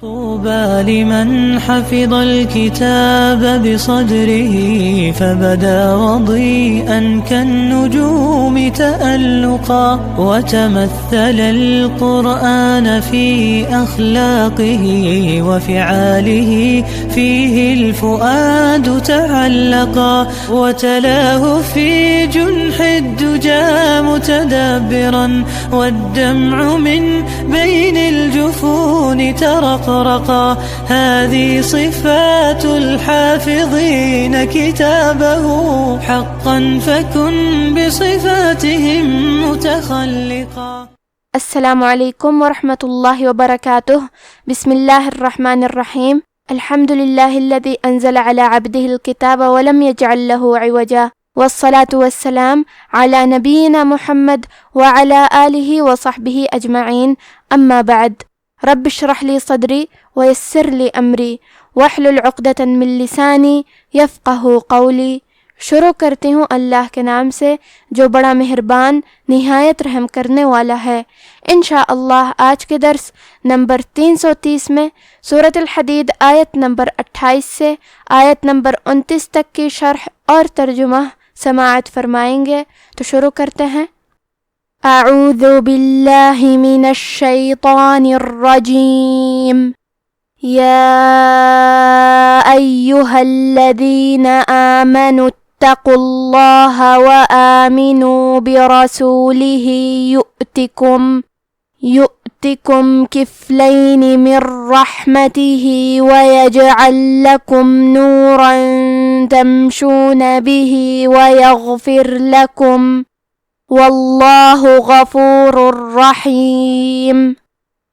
طوبى لمن حفظ الكتاب بصدره فبدا وضيئا كالنجوم تألقا وتمثل القرآن في أخلاقه وفعاله فيه الفؤاد تعلقا وتلاه في جنح الدجى متدبرا والدمع من بين الجفون ترقرقا هذه صفات الحافظين كتابه حقا فكن بصفاتهم متخلقا. السلام علیکم ورحمۃ اللہ وبرکاتہ. بسم اللہ الرحمن الرحیم. الحمد للہ الذی انزل علی عبدہ الکتاب ولم یجعل لہ عوجا والصلاة والسلام علی نبینا محمد وعلی آلہ وصحبہ اجمعین. اما بعد. رب اشرح لی صدری ویسر لی امری واحلل عقدۃ من لسانی یفقہوا قولی. شروع کرتی ہوں اللہ کے نام سے جو بڑا مہربان نہایت رحم کرنے والا ہے. انشاءاللہ آج کے درس نمبر 330 میں سورۃ الحدید آیت نمبر 28 سے آیت نمبر 29 تک کی شرح اور ترجمہ سماعت فرمائیں گے. تو شروع کرتے ہیں. اعوذ باللہ من الشیطان الرجیم. یا ایہا الذین آمنوا اتقوا اللہ وآمنوا برسولہ یؤتکم کفلین من رحمتہ ویجعل لکم نورا تمشون بہ ویغفر لکم واللہ غفور رحیم.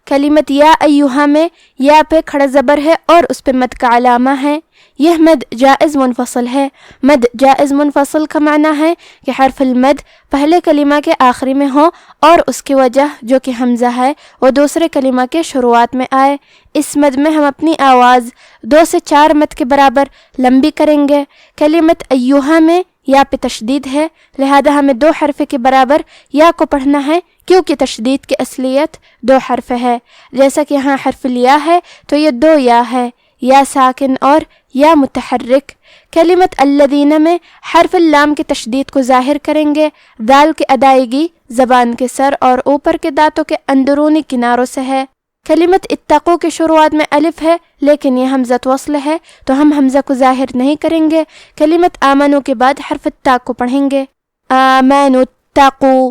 کلمت یا ایہا میں یا پہ کھڑا زبر ہے اور اس پہ مد کا علامہ ہے. یہ مد جائز منفصل ہے. مد جائز منفصل کا معنی ہے کہ حرف المد پہلے کلمہ کے آخری میں ہو اور اس کی وجہ جو کہ حمزہ ہے وہ دوسرے کلمہ کے شروعات میں آئے. اس مد میں ہم اپنی آواز 2 سے 4 مد کے برابر لمبی کریں گے. کلمت ایہا میں یا پہ تشدید ہے لہذا ہمیں 2 حرف کے برابر یا کو پڑھنا ہے کیونکہ تشدید کی اصلیت 2 حرف ہے. جیسا کہ یہاں حرف الیا ہے تو یہ 2 یا ہے، یا ساکن اور یا متحرک. کلمت الذین میں حرف اللام کی تشدید کو ظاہر کریں گے. دال کی ادائیگی زبان کے سر اور اوپر کے دانتوں کے اندرونی کناروں سے ہے. کلمت اتقوا کی شروعات میں الف ہے لیکن یہ حمزۃ وصل ہے تو ہم حمزہ کو ظاہر نہیں کریں گے. کلمت آمنو کے بعد حرف تا کو پڑھیں گے. آمنوا اتقوا.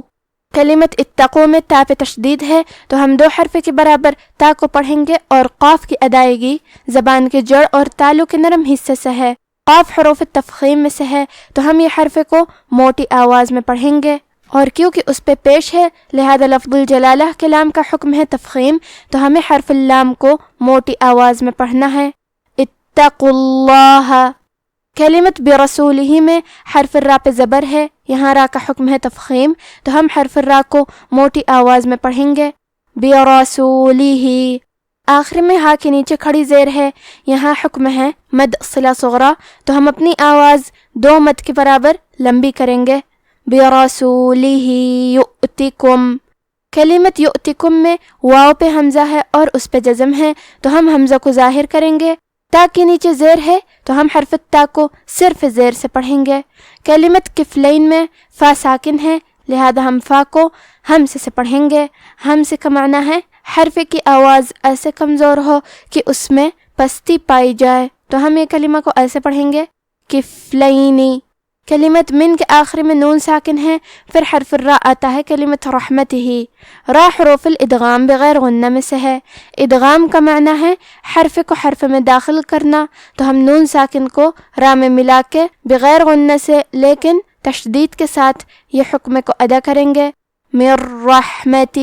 کلمت اتقوا میں تا پہ تشدید ہے تو ہم 2 حرف کے برابر تا کو پڑھیں گے اور قاف کی ادائیگی زبان کے جڑ اور تالو کے نرم حصے سے ہے. قاف حروف تفخیم میں سے ہے تو ہم یہ حرف کو موٹی آواز میں پڑھیں گے اور کیونکہ اس پہ پیش ہے لہذا لفظ الجلالہ کے لام کا حکم ہے تفخیم تو ہمیں حرف اللام کو موٹی آواز میں پڑھنا ہے. اتقوا اللہ. کلمت برسولہ میں حرف را پہ زبر ہے، یہاں را کا حکم ہے تفخیم تو ہم حرف را کو موٹی آواز میں پڑھیں گے. برسولہ. آخر میں ہا کے نیچے کھڑی زیر ہے، یہاں حکم ہے مد صلہ صغرا تو ہم اپنی آواز 2 مد کے برابر لمبی کریں گے. برسولہ یؤتکم. کلمت یؤتکم میں واو پہ حمزہ ہے اور اس پہ جزم ہے تو ہم حمزہ کو ظاہر کریں گے. تا کے نیچے زیر ہے تو ہم حرف تا کو صرف زیر سے پڑھیں گے. کلمت کفلین میں فا ساکن ہے لہذا ہم فا کو ہمزے سے پڑھیں گے. ہمزے کا معنی ہے حرف کی آواز ایسے کمزور ہو کہ اس میں پستی پائی جائے تو ہم یہ کلمہ کو ایسے پڑھیں گے کفلینی. کلمت من کے آخری میں نون ساکن ہے پھر حرف را آتا ہے. کلمت رحمت ہی را حروف الادغام بغیر غنہ میں سے ہے. ادغام کا معنی ہے حرف کو حرف میں داخل کرنا تو ہم نون ساکن کو را میں ملا کے بغیر غنہ سے لیکن تشدید کے ساتھ یہ حکم کو ادا کریں گے. من رحمتہ.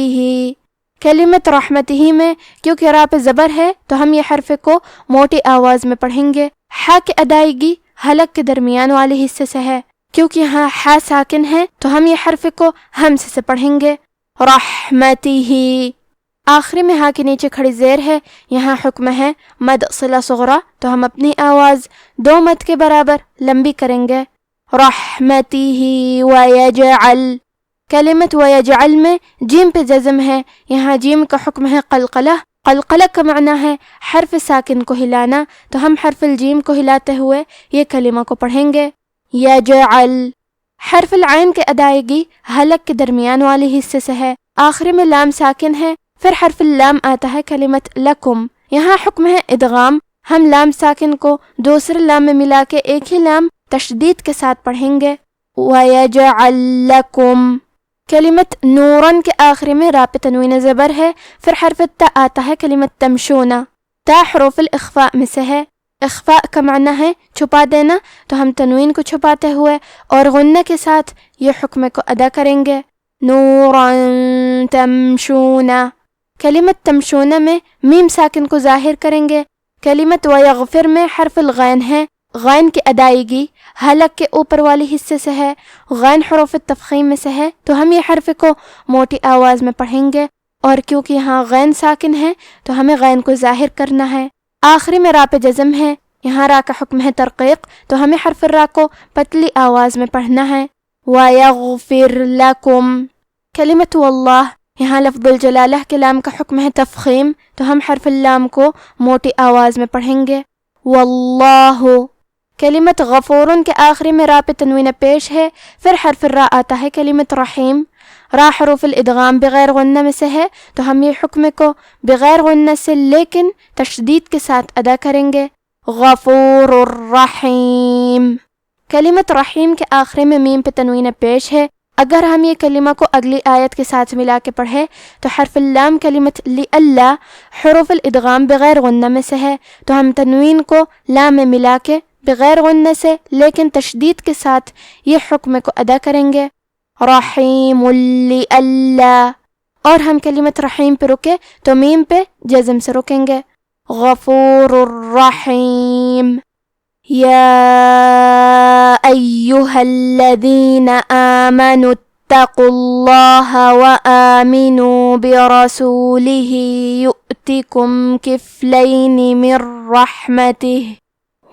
کلمت رحمتہ میں کیونکہ را پہ زبر ہے تو ہم یہ حرف کو موٹی آواز میں پڑھیں گے. ہا کی ادائیگی حلق کے درمیان والے حصے سے ہے کیونکہ یہاں ہا ساکن ہے تو ہم یہ حرف کو ہمزے سے پڑھیں گے. رحمتہ. آخری میں ہا کے نیچے کھڑی زیر ہے، یہاں حکم ہے مد صلہ صغرا تو ہم اپنی آواز 2 مد کے برابر لمبی کریں گے. رحمتہ ویجعل. کلمت ویجعل میں جیم پہ جزم ہے، یہاں جیم کا حکم ہے قلقلہ. قلقلہ کا معنی ہے حرف ساکن کو ہلانا، تو ہم حرف الجیم کو ہلاتے ہوئے یہ کلمہ کو پڑھیں گے۔ یجعل، حرف العین کے ادائیگی حلق کے درمیان والی حصے سے ہے، آخر میں لام ساکن ہے، پھر حرف اللام آتا ہے کلمت لکم۔ یہاں حکم ہے ادغام، ہم لام ساکن کو دوسرے لام میں ملا کے ایک ہی لام تشدید کے ساتھ پڑھیں گے۔ وَيَجْعَلْ لَكُمْ، کلمت نورن کے آخری میں را پہ تنوین زبر ہے، پھر حرف تا آتا ہے کلمت تمشون، تا حروف الاخفاء میں سے ہے، اخفاء کا معنی ہے چھپا دینا، تو ہم تنوین کو چھپاتے ہوئے اور غنہ کے ساتھ یہ حکم کو ادا کریں گے۔ نورن تمشون، کلمت تمشون میں میم ساکن کو ظاہر کریں گے۔ کلمت ویغفر میں حرف الغین ہے، غین کی ادائیگی حلق کے اوپر والی حصے سے ہے، غین حروف تفخیم میں سے ہے، تو ہم یہ حرف کو موٹی آواز میں پڑھیں گے، اور کیونکہ یہاں غین ساکن ہے تو ہمیں غین کو ظاہر کرنا ہے۔ آخری میں را پہ جزم ہے، یہاں را کا حکم ہے ترقیق، تو ہمیں حرف را کو پتلی آواز میں پڑھنا ہے۔ وَيَغْفِرْ لَكُمْ، کلمت واللہ، یہاں لفظ الجلالہ کے لام کا حکم ہے تفخیم، تو ہم حرف اللام کو موٹی آواز میں پڑھیں گے۔ واللہ، کلمت غفورن کے آخری میں را پہ تنوین پیش ہے، پھر حرف را آتا ہے کلمت رحیم، را حروف الادغام بغیر غنہ میں سے ہے، تو ہم یہ حکم کو بغیر غنہ سے لیکن تشدید کے ساتھ ادا کریں گے۔ غفور الرحیم، کلمت رحیم کے آخری میں میم پہ تنوین پیش ہے، اگر ہم یہ کلمہ کو اگلی آیت کے ساتھ ملا کے پڑھے تو حرف اللام کلمت لِأَلَّا حروف الادغام بغیر غنہ میں سے ہے، تو ہم تنوین کو لام میں ملا کے بغیر غنہ سے لیکن تشدید کے ساتھ یہ حکم کو ادا کریں گے۔ رحیم لِأَلَّا، اور ہم کلمت رحیم پہ رکے تو میم پہ جزم سے رکیں گے۔ غفور الرحیم، یا ایہا الذین آمنوا اتقوا اللہ وآمنوا برسولہ یؤتکم کفلین من رحمتہ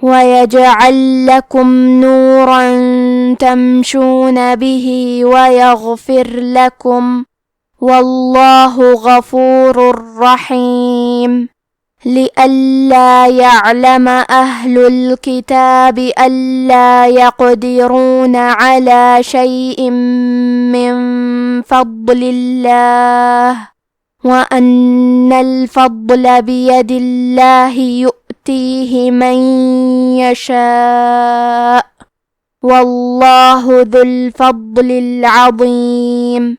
وَيَجْعَلْ لَكُمْ نُورًا تَمْشُونَ بِهِ وَيَغْفِرْ لَكُمْ وَاللَّهُ غَفُورٌ رَّحِيمٌ لِأَلَّا يَعْلَمَ أَهْلُ الْكِتَابِ أَلَّا يَقْدِرُونَ عَلَى شَيْءٍ مِّن فَضْلِ اللَّهِ وَأَنَّ الْفَضْلَ بِيَدِ اللَّهِ يُؤْتِيهِ مَن يَشَاءُ وَاللَّهُ ذُو الْفَضْلِ الْعَظِيمِ۔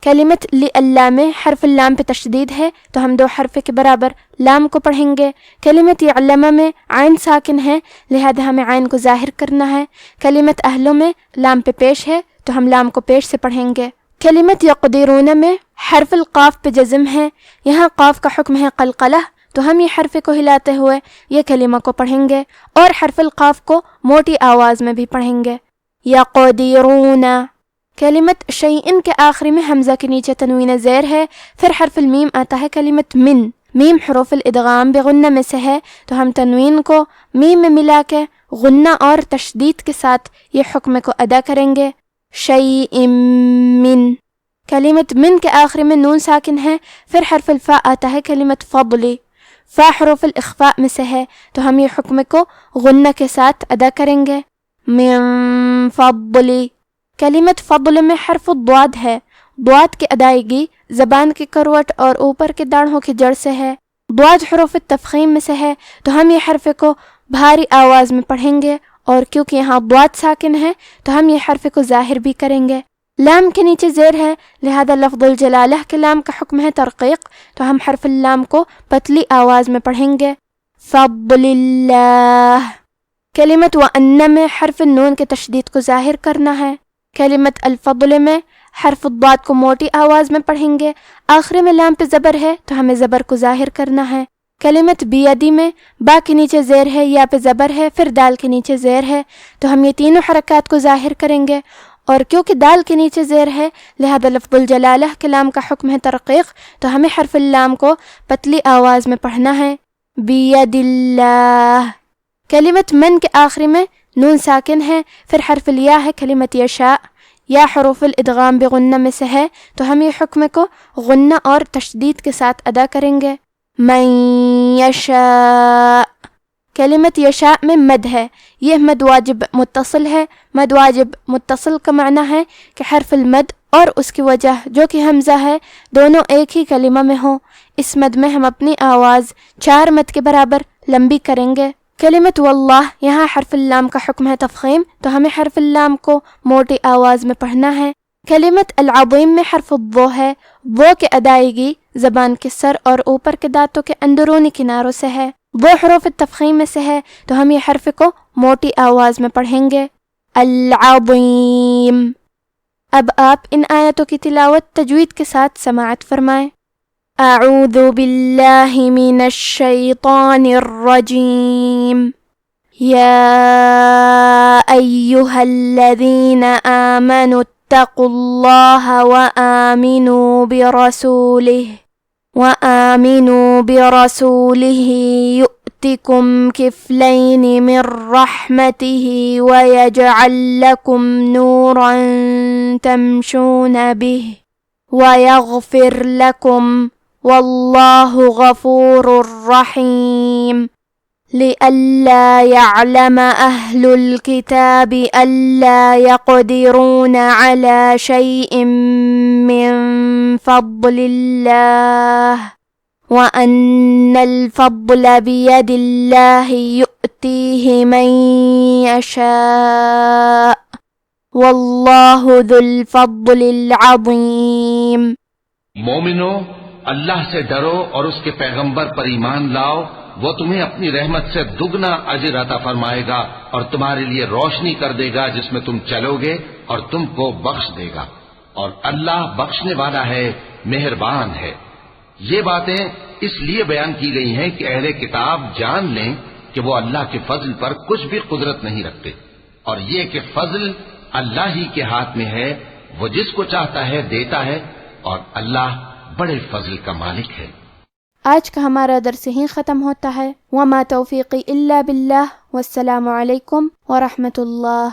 کلمت لِأَلَّا میں حرف اللام پہ تشدید ہے، تو ہم دو حرف کے برابر لام کو پڑھیں گے۔ کلمت یعلم میں عین ساکن ہے، لہذا ہمیں عین کو ظاہر کرنا ہے۔ کلمت اہل میں لام پہ پیش ہے، تو ہم لام کو پیش سے پڑھیں گے۔ کلمت یقدرون میں حرف القاف پہ جزم ہے، یہاں قاف کا حکم ہے قلقلہ، تو ہم یہ حرف کو ہلاتے ہوئے یہ کلمہ کو پڑھیں گے اور حرف القاف کو موٹی آواز میں بھی پڑھیں گے۔ یقدرون، کلمت شیئن کے آخری میں حمزہ کے نیچے تنوین زیر ہے، پھر حرف المیم آتا ہے کلمت من، میم حروف الادغام بغنہ میں سے ہے، تو ہم تنوین کو میم میں ملا کے غنہ اور تشدید کے ساتھ یہ حکم کو ادا کریں گے۔ شیئن من، کلمت من کے آخری میں نون ساکن ہے، پھر حرف الفاء آتا ہے کلمت فضلی، فا حروف الاخفاء میں سے ہے، تو ہم یہ حکم کو غنہ کے ساتھ ادا کریں گے۔ من فضلی، کلمت فضل میں حرف الضاد ہے، ضاد کی ادائیگی زبان کی کروٹ اور اوپر کے داڑھوں کی جڑ سے ہے، ضاد حروف التفخیم میں سے ہے، تو ہم یہ حرف کو بھاری آواز میں پڑھیں گے، اور کیونکہ یہاں ضاد ساکن ہے تو ہم یہ حرف کو ظاہر بھی کریں گے۔ لام کے نیچے زیر ہے، لہذا لفظ الجلالہ کے لام کا حکم ہے ترقیق، تو ہم حرف اللام کو پتلی آواز میں پڑھیں گے۔ فضل اللہ، کلمت وَأَنَّ میں حرف النون کے تشدید کو ظاہر کرنا ہے۔ کلمت الفضل میں حرف الضاد کو موٹی آواز میں پڑھیں گے، آخر میں لام پہ زبر ہے تو ہمیں زبر کو ظاہر کرنا ہے۔ کلمت بیدی میں با کے نیچے زیر ہے، یا پہ زبر ہے، پھر دال کے نیچے زیر ہے، تو ہم یہ تینوں حرکات کو ظاہر کریں گے، اور کیونکہ دال کے نیچے زیر ہے لہذا لفظ الجلالہ کے لام کا حکم ہے ترقیق، تو ہمیں حرف اللام کو پتلی آواز میں پڑھنا ہے۔ بید اللہ، کلمت من کے آخری میں نون ساکن ہے، پھر حرف الیا ہے کلمت یشاء، یا حروف الادغام بغنہ میں سے ہے، تو ہم یہ حکم کو غنہ اور تشدید کے ساتھ ادا کریں گے۔ من یشاء، کلمت یشاء میں مد ہے، یہ مد واجب متصل ہے۔ مد واجب متصل کا معنی ہے کہ حرف المد اور اس کی وجہ جو کہ حمزہ ہے دونوں ایک ہی کلمہ میں ہوں۔ اس مد میں ہم اپنی آواز 4 مد کے برابر لمبی کریں گے۔ کلمت واللہ، یہاں حرف اللام کا حکم ہے تفخیم، تو ہمیں حرف اللام کو موٹی آواز میں پڑھنا ہے۔ کلمت العظیم میں حرف الضو ہے، وہ کی ادائیگی زبان کے سر اور اوپر کے دانتوں کے اندرونی کناروں سے ہے، وہ حروف تفخیم میں سے ہے، تو ہم یہ حرف کو موٹی آواز میں پڑھیں گے۔ العظیم۔ اب آپ ان آیتوں کی تلاوت تجوید کے ساتھ سماعت فرمائیں۔ اعوذ باللہ من الشیطان الرجیم۔ یا ایہا الذین آمنوا اتقوا اللہ وآمنوا برسولہ يؤتكم كفلين من رحمته ويجعل لكم نورا تمشون به ويغفر لكم والله غفور رحيم لئلا يعلم أهل الكتاب ألا يقدرون على شيء من فضل الله وَأَنَّ الْفَضْلَ بِيَدِ اللَّهِ يُؤْتِيهِ مَن يَشَاءُ وَاللَّهُ ذُو الْفَضْلِ الْعَظِيمِ۔ مومنو، اللہ سے ڈرو اور اس کے پیغمبر پر ایمان لاؤ، وہ تمہیں اپنی رحمت سے دگنا اجر عطا فرمائے گا اور تمہارے لیے روشنی کر دے گا جس میں تم چلو گے اور تم کو بخش دے گا، اور اللہ بخشنے والا ہے، مہربان ہے۔ یہ باتیں اس لیے بیان کی گئی ہیں کہ اہل کتاب جان لیں کہ وہ اللہ کے فضل پر کچھ بھی قدرت نہیں رکھتے، اور یہ کہ فضل اللہ ہی کے ہاتھ میں ہے، وہ جس کو چاہتا ہے دیتا ہے، اور اللہ بڑے فضل کا مالک ہے۔ آج کا ہمارا درس یہیں ختم ہوتا ہے۔ وما توفیقی الا باللہ، والسلام علیکم ورحمۃ اللہ۔